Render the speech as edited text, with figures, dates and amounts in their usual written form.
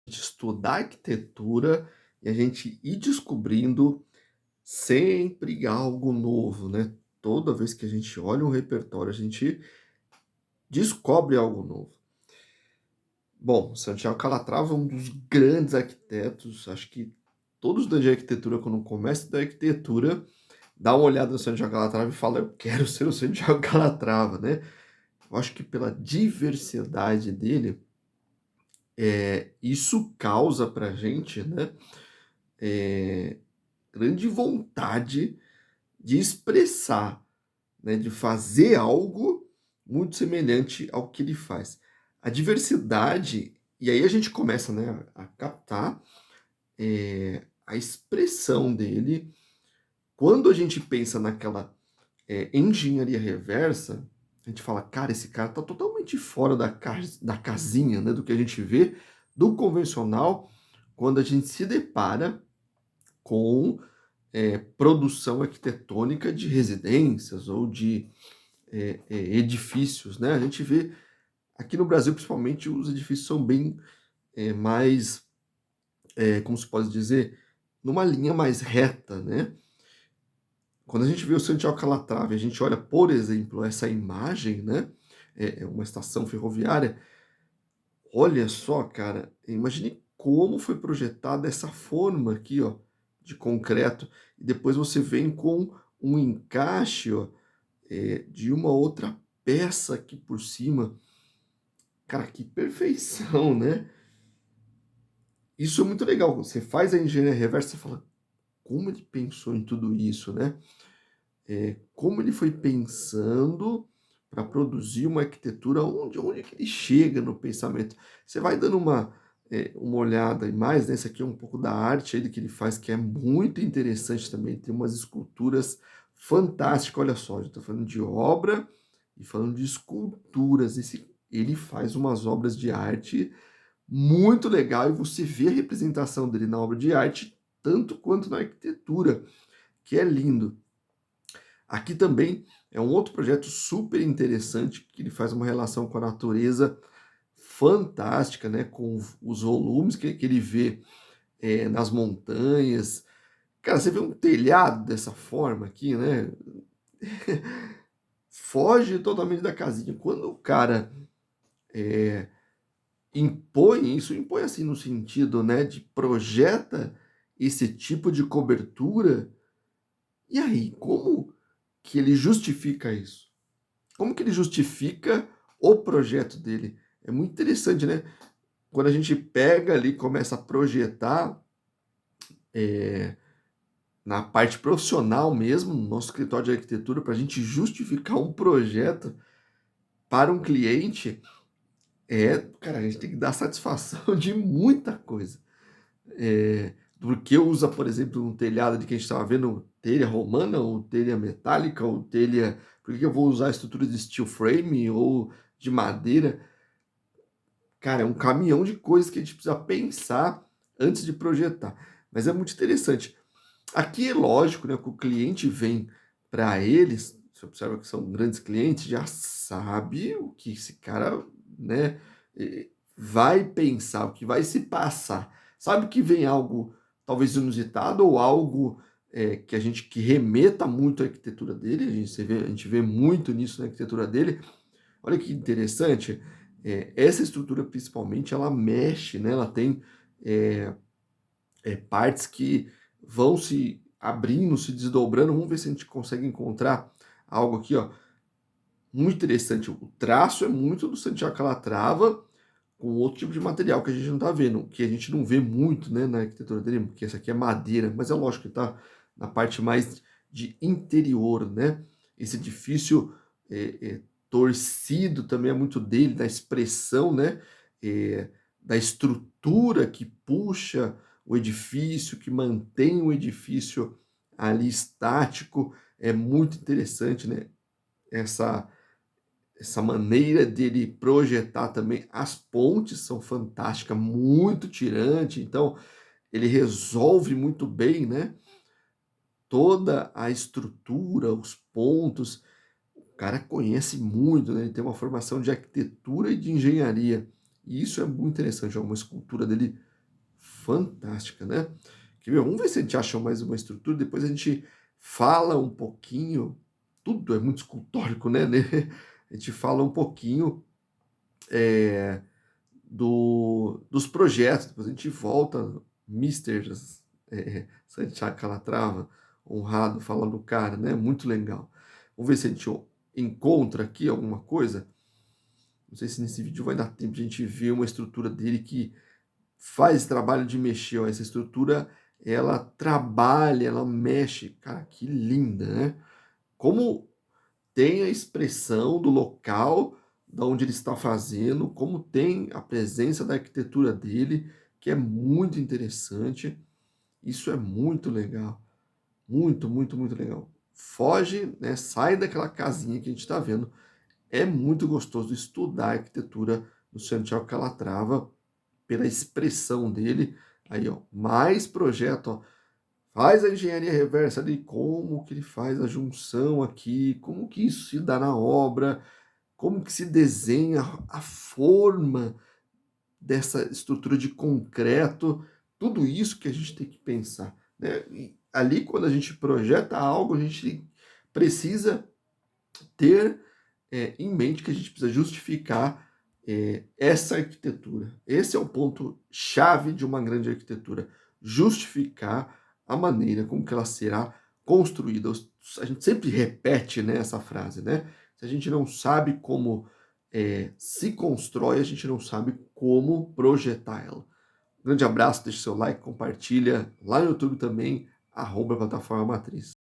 estudar arquitetura e a gente ir descobrindo sempre algo novo, né. Toda vez que a gente olha um repertório, a gente descobre algo novo. Bom, Santiago Calatrava é um dos grandes arquitetos, acho que todo estudante de arquitetura, quando começa a estudar arquitetura, dá uma olhada no Santiago Calatrava e fala: "Eu quero ser o Santiago Calatrava", né. Eu acho que pela diversidade dele, isso causa pra gente, né, eh, grande vontade de expressar, né, de fazer algo muito semelhante ao que ele faz. A diversidade e aí a gente começa, né, a captar, a expressão dele. Quando a gente pensa naquela, engenharia reversa, a gente fala: "Cara, esse cara tá totalmente fora da casinha, né, do que a gente vê do convencional", quando a gente se depara com, produção arquitetônica de residências ou de edifícios, né. A gente vê aqui no Brasil, principalmente, os edifícios são bem, mais, como se pode dizer, numa linha mais reta, né. Quando a gente vê o Santiago Calatrava e a gente olha, por exemplo, essa imagem, né, é uma estação ferroviária, olha só, cara, imagine como foi projetada essa forma aqui, ó, de concreto, e depois você vem com um encaixe, ó, de uma outra peça aqui por cima. Cara, que perfeição, né. Isso é muito legal, você faz a engenharia reversa, você fala: "Como ele pensou em tudo isso, né?". Como ele foi pensando para produzir uma arquitetura, onde que ele chega no pensamento. Você vai dando uma olhada e mais, né, esse aqui é um pouco da arte aí que ele faz, que é muito interessante também, tem umas esculturas fantásticas, olha só, eu estou falando de obra e falando de esculturas, ele faz umas obras de arte muito legal e você vê a representação dele na obra de arte, tanto quanto na arquitetura, que é lindo. Aqui também é um outro projeto super interessante, que ele faz uma relação com a natureza fantástica, né, com os volumes que ele vê, nas montanhas. Cara, você vê um telhado dessa forma aqui, né, foge totalmente da casinha. Quando o cara, eh, impõe isso, impõe assim no sentido, né, de projeta esse tipo de cobertura, e aí, como que ele justifica isso? Como que ele justifica o projeto dele? É muito interessante, né? Quando a gente pega ali, começa a projetar, eh, na parte profissional mesmo, no nosso escritório de arquitetura, para a gente justificar um projeto para um cliente, cara, a gente tem que dar satisfação de muita coisa. Porque usa, por exemplo, um telhado de que a gente estava vendo, telha romana ou telha metálica ou telha. Por que que eu vou usar estrutura de steel frame ou de madeira? Cara, é um caminhão de coisas que a gente precisa pensar antes de projetar. Mas é muito interessante. Aqui é lógico, né, que o cliente vem para eles, você observa que são grandes clientes, já sabe o que esse cara, né, vai pensar, o que vai se passar. Sabe que vem algo talvez inusitado ou algo que a gente que remeta muito à arquitetura dele, a gente vê muito nisso na arquitetura dele. Olha que interessante, essa estrutura principalmente ela mexe, né, ela tem, eh partes que vão se abrindo, se desdobrando. Vamos ver se a gente consegue encontrar algo aqui, ó, muito interessante. O traço é muito do Santiago Calatrava, com outro tipo de material que a gente não está vendo, que a gente não vê muito, né, na arquitetura dele, porque essa aqui é madeira, mas é lógico que está na parte mais de interior, né. Esse edifício, torcido também é muito dele, da expressão, né, da estrutura que puxa o edifício, que mantém o edifício ali estático. É muito interessante, né, essa essa maneira dele projetar também. As pontes são fantásticas, muito tirante, então ele resolve muito bem, né, toda a estrutura, os pontos. O cara conhece muito, né, ele tem uma formação de arquitetura e de engenharia, e isso é muito interessante. É uma escultura dele fantástica, né? Quer ver? Vamos ver se a gente acha mais uma estrutura, depois a gente fala um pouquinho, tudo é muito escultórico, né? A gente fala um pouquinho é, dos projetos, depois a gente volta, Mister Santiago Calatrava, honrado, fala do cara, né? Muito legal. Vamos ver se a gente encontra aqui alguma coisa. Não sei se nesse vídeo vai dar tempo de a gente ver uma estrutura dele que faz trabalho de mexer. Ó, essa estrutura, ela trabalha, ela mexe. Cara, que linda, né? Como tem a expressão do local da onde ele está fazendo, como tem a presença da arquitetura dele, que é muito interessante. Isso é muito legal. Muito, muito, muito legal. Foge, né? Sai daquela casinha que a gente está vendo. É muito gostoso estudar a arquitetura do Santiago Calatrava pela expressão dele. Aí, ó, mais projeto, ó. Faz a engenharia reversa ali, como que ele faz a junção aqui, como que isso se dá na obra, como que se desenha a forma dessa estrutura de concreto, tudo isso que a gente tem que pensar, né? E ali, quando a gente projeta algo, a gente precisa ter em mente que a gente precisa justificar essa arquitetura. Esse é o ponto chave de uma grande arquitetura, justificar a maneira como que ela será construída. A gente sempre repete, né, essa frase, né? Se a gente não sabe como se constrói, a gente não sabe como projetar ela. Grande abraço, deixe seu like, compartilha lá no YouTube também, @plataforma matriz.